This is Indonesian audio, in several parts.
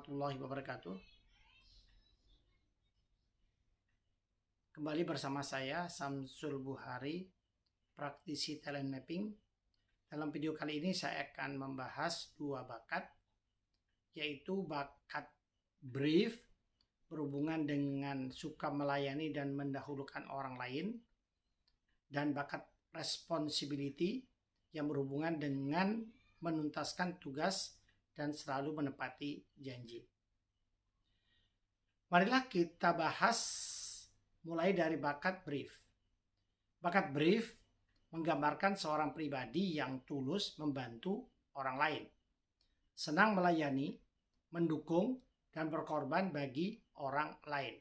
warahmatullahi wabarakatuh. Kembali bersama saya Samsul Buhari, praktisi talent mapping. Dalam video kali ini saya akan membahas dua bakat, yaitu bakat brief berhubungan dengan suka melayani dan mendahulukan orang lain, dan bakat responsibility yang berhubungan dengan menuntaskan tugas dan selalu menepati janji. Marilah kita bahas mulai dari bakat brief. Bakat brief menggambarkan seorang pribadi yang tulus membantu orang lain, senang melayani, mendukung, dan berkorban bagi orang lain.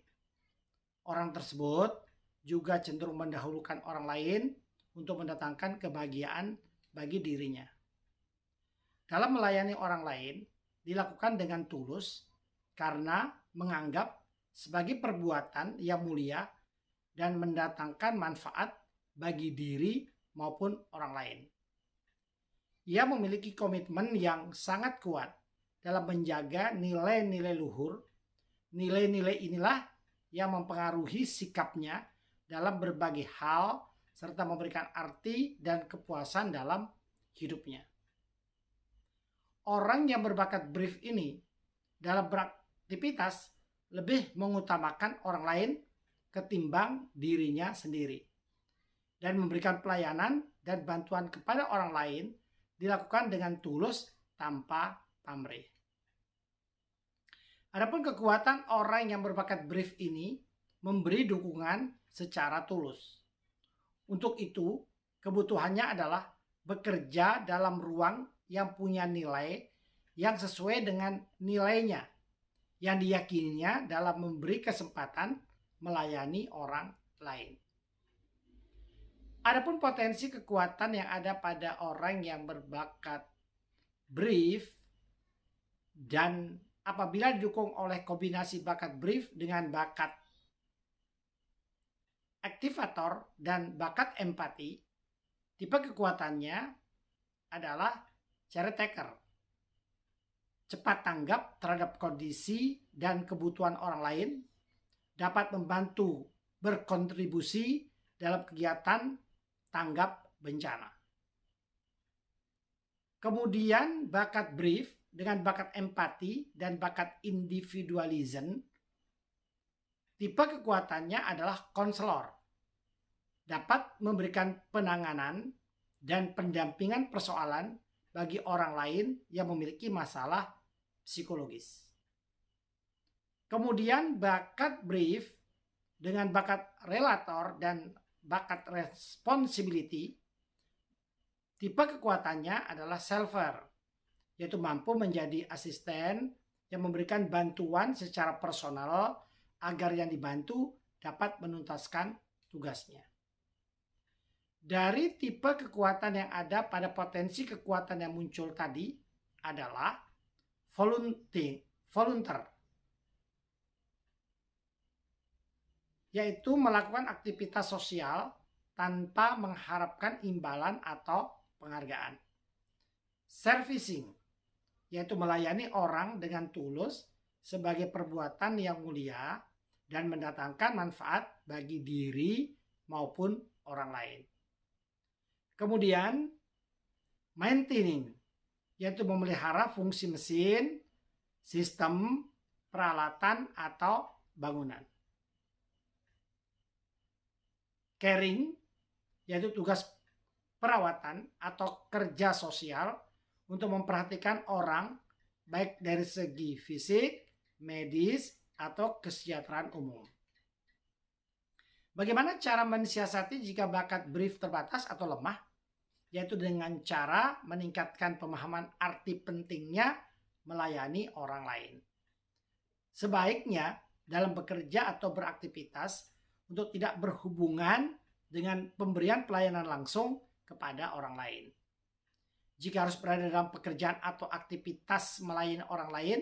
Orang tersebut juga cenderung mendahulukan orang lain untuk mendatangkan kebahagiaan bagi dirinya. Dalam melayani orang lain dilakukan dengan tulus karena menganggap sebagai perbuatan yang mulia dan mendatangkan manfaat bagi diri maupun orang lain. Ia memiliki komitmen yang sangat kuat dalam menjaga nilai-nilai luhur. Nilai-nilai inilah yang mempengaruhi sikapnya dalam berbagai hal serta memberikan arti dan kepuasan dalam hidupnya. Orang yang berbakat brief ini dalam beraktivitas lebih mengutamakan orang lain ketimbang dirinya sendiri, dan memberikan pelayanan dan bantuan kepada orang lain dilakukan dengan tulus tanpa pamrih. Adapun kekuatan orang yang berbakat brief ini memberi dukungan secara tulus. Untuk itu, kebutuhannya adalah bekerja dalam ruang yang punya nilai yang sesuai dengan nilainya, yang diyakininya dalam memberi kesempatan melayani orang lain. Adapun potensi kekuatan yang ada pada orang yang berbakat brief, dan apabila didukung oleh kombinasi bakat brief dengan bakat aktivator dan bakat empati, tipe kekuatannya adalah caretaker, cepat tanggap terhadap kondisi dan kebutuhan orang lain, dapat membantu berkontribusi dalam kegiatan tanggap bencana. Kemudian bakat brief dengan bakat empati dan bakat individualism, tipe kekuatannya adalah konselor, dapat memberikan penanganan dan pendampingan persoalan bagi orang lain yang memiliki masalah psikologis. Kemudian bakat brief dengan bakat relator dan bakat responsibility, tipe kekuatannya adalah selfer, yaitu mampu menjadi asisten yang memberikan bantuan secara personal agar yang dibantu dapat menuntaskan tugasnya. Dari tipe kekuatan yang ada pada potensi kekuatan yang muncul tadi adalah volunteer, yaitu melakukan aktivitas sosial tanpa mengharapkan imbalan atau penghargaan. Servicing, yaitu melayani orang dengan tulus sebagai perbuatan yang mulia dan mendatangkan manfaat bagi diri maupun orang lain. Kemudian maintaining, yaitu memelihara fungsi mesin, sistem, peralatan, atau bangunan. Caring, yaitu tugas perawatan atau kerja sosial untuk memperhatikan orang baik dari segi fisik, medis, atau kesejahteraan umum. Bagaimana cara mensiasati jika bakat brief terbatas atau lemah? Yaitu dengan cara meningkatkan pemahaman arti pentingnya melayani orang lain. Sebaiknya dalam bekerja atau beraktivitas untuk tidak berhubungan dengan pemberian pelayanan langsung kepada orang lain. Jika harus berada dalam pekerjaan atau aktivitas melayani orang lain,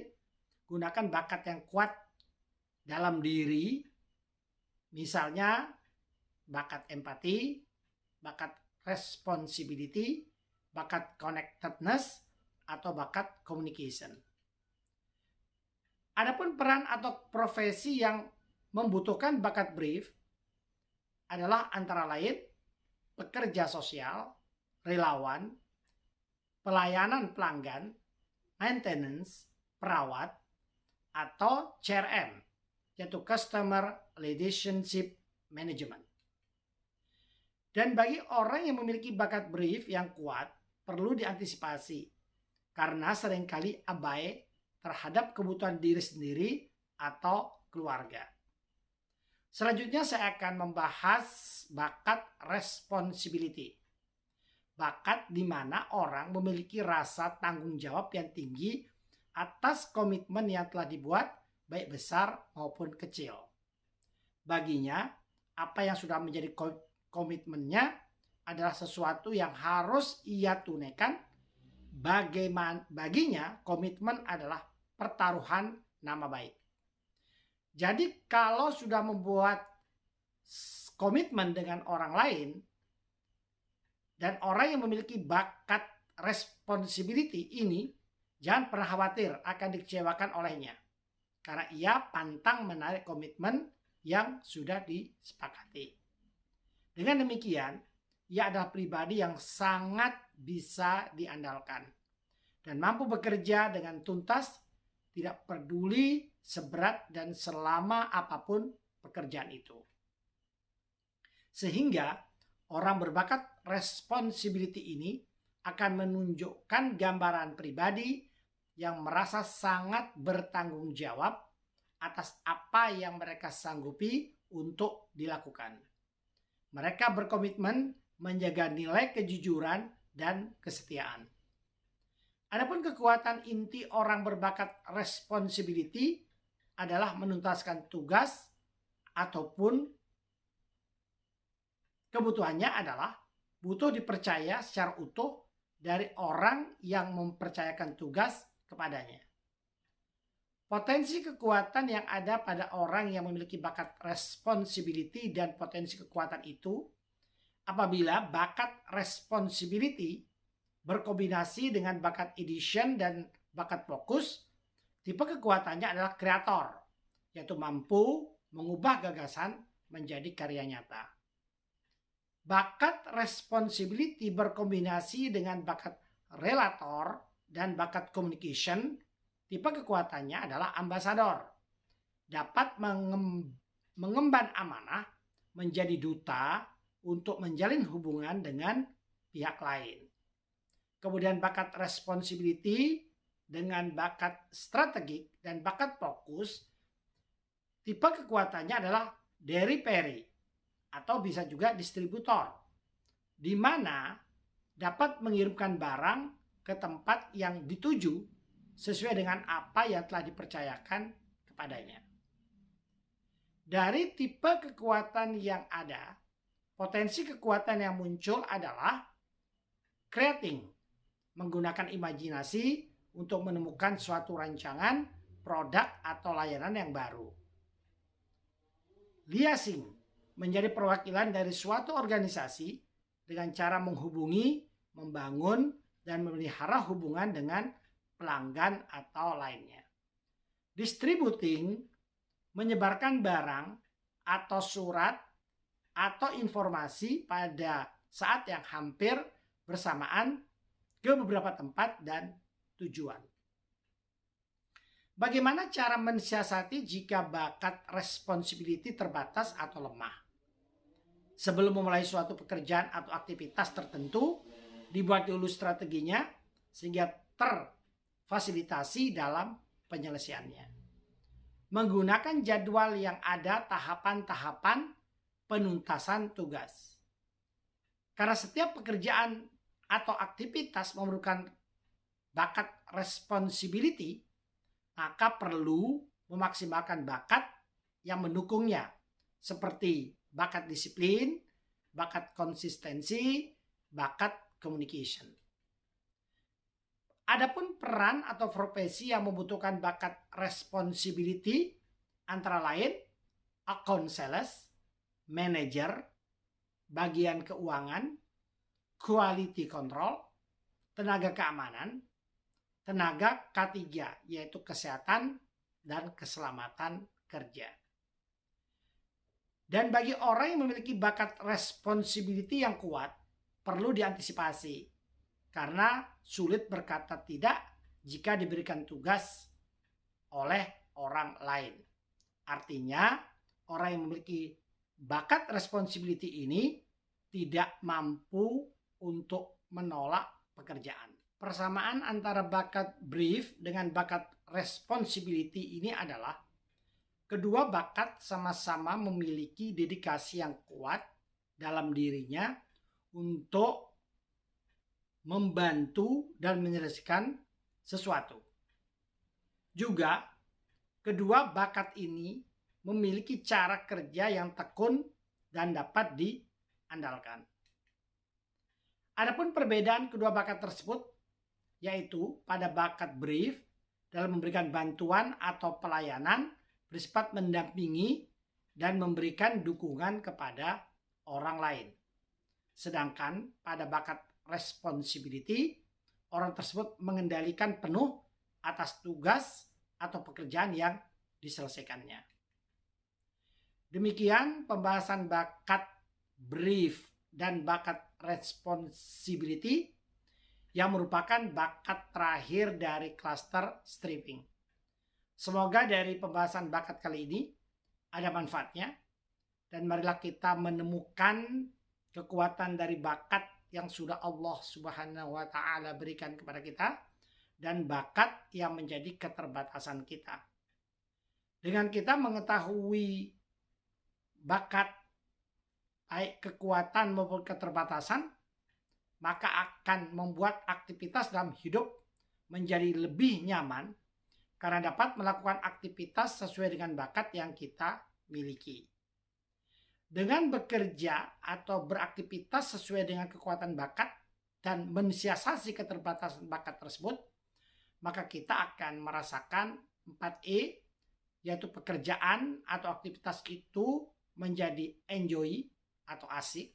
gunakan bakat yang kuat dalam diri, misalnya bakat empati, bakat responsibility, bakat connectedness, atau bakat communication. Adapun peran atau profesi yang membutuhkan bakat brief adalah antara lain pekerja sosial, relawan, pelayanan pelanggan, maintenance, perawat, atau CRM, yaitu Customer Relationship Management. Dan bagi orang yang memiliki bakat brief yang kuat, perlu diantisipasi karena seringkali abai terhadap kebutuhan diri sendiri atau keluarga. Selanjutnya saya akan membahas bakat responsibility. Bakat di mana orang memiliki rasa tanggung jawab yang tinggi atas komitmen yang telah dibuat, baik besar maupun kecil. Baginya, apa yang sudah menjadi komitmennya adalah sesuatu yang harus ia tunaikan. Baginya, komitmen adalah pertaruhan nama baik. Jadi kalau sudah membuat komitmen dengan orang lain, dan orang yang memiliki bakat responsibility ini, jangan pernah khawatir akan dikecewakan olehnya. Karena ia pantang menarik komitmen yang sudah disepakati. Dengan demikian, ia adalah pribadi yang sangat bisa diandalkan. Dan mampu bekerja dengan tuntas, tidak peduli seberat dan selama apapun pekerjaan itu. Sehingga orang berbakat responsibility ini akan menunjukkan gambaran pribadi yang merasa sangat bertanggung jawab atas apa yang mereka sanggupi untuk dilakukan. Mereka berkomitmen menjaga nilai kejujuran dan kesetiaan. Adapun kekuatan inti orang berbakat responsibility adalah menuntaskan tugas ataupun kebutuhannya adalah butuh dipercaya secara utuh dari orang yang mempercayakan tugas kepadanya. Potensi kekuatan yang ada pada orang yang memiliki bakat responsibility dan potensi kekuatan itu, apabila bakat responsibility berkombinasi dengan bakat edition dan bakat fokus, tipe kekuatannya adalah kreator, yaitu mampu mengubah gagasan menjadi karya nyata. Bakat responsibility berkombinasi dengan bakat relator dan bakat communication, tipe kekuatannya adalah ambasador. Dapat mengemban amanah menjadi duta untuk menjalin hubungan dengan pihak lain. Kemudian bakat responsibility dengan bakat strategik dan bakat fokus, tipe kekuatannya adalah delivery atau bisa juga distributor, di mana dapat mengirimkan barang ke tempat yang dituju sesuai dengan apa yang telah dipercayakan kepadanya. Dari tipe kekuatan yang ada, potensi kekuatan yang muncul adalah creating, menggunakan imajinasi untuk menemukan suatu rancangan, produk, atau layanan yang baru. Liaising, menjadi perwakilan dari suatu organisasi dengan cara menghubungi, membangun, dan memelihara hubungan dengan pelanggan atau lainnya. Distributing, menyebarkan barang atau surat atau informasi pada saat yang hampir bersamaan ke beberapa tempat dan tujuan. Bagaimana cara mensiasati jika bakat responsibility terbatas atau lemah? Sebelum memulai suatu pekerjaan atau aktivitas tertentu, dibuat dulu strateginya sehingga terfasilitasi dalam penyelesaiannya. Menggunakan jadwal yang ada tahapan-tahapan penuntasan tugas. Karena setiap pekerjaan atau aktivitas memerlukan bakat responsibility, maka perlu memaksimalkan bakat yang mendukungnya, seperti bakat disiplin, bakat konsistensi, bakat communication. Adapun peran atau profesi yang membutuhkan bakat responsibility antara lain account sales, manager, bagian keuangan, quality control, tenaga keamanan, tenaga K3 yaitu kesehatan, dan keselamatan kerja. Dan bagi orang yang memiliki bakat responsibility yang kuat, perlu diantisipasi karena sulit berkata tidak jika diberikan tugas oleh orang lain. Artinya, orang yang memiliki bakat responsibility ini tidak mampu untuk menolak pekerjaan. Persamaan antara bakat brief dengan bakat responsibility ini adalah kedua bakat sama-sama memiliki dedikasi yang kuat dalam dirinya untuk membantu dan menyelesaikan sesuatu. Juga, kedua bakat ini memiliki cara kerja yang tekun dan dapat diandalkan. Adapun perbedaan kedua bakat tersebut, yaitu pada bakat brief dalam memberikan bantuan atau pelayanan bersifat mendampingi dan memberikan dukungan kepada orang lain. Sedangkan pada bakat responsibility, orang tersebut mengendalikan penuh atas tugas atau pekerjaan yang diselesaikannya. Demikian pembahasan bakat brief dan bakat responsibility yang merupakan bakat terakhir dari cluster stripping. Semoga dari pembahasan bakat kali ini ada manfaatnya, dan marilah kita menemukan kekuatan dari bakat yang sudah Allah Subhanahu wa Ta'ala berikan kepada kita dan bakat yang menjadi keterbatasan kita. Dengan kita mengetahui bakat, baik kekuatan maupun keterbatasan, maka akan membuat aktivitas dalam hidup menjadi lebih nyaman karena dapat melakukan aktivitas sesuai dengan bakat yang kita miliki. Dengan bekerja atau beraktivitas sesuai dengan kekuatan bakat dan mensiasati keterbatasan bakat tersebut, maka kita akan merasakan 4E, yaitu pekerjaan atau aktivitas itu menjadi enjoy atau asik,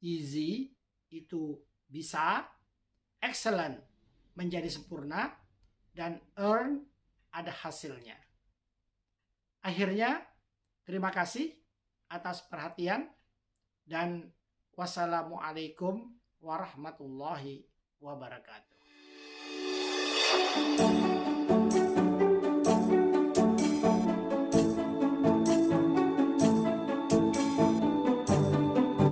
easy itu bisa, excellent menjadi sempurna, dan earn ada hasilnya. Akhirnya, terima kasih atas perhatian dan wassalamualaikum warahmatullahi wabarakatuh.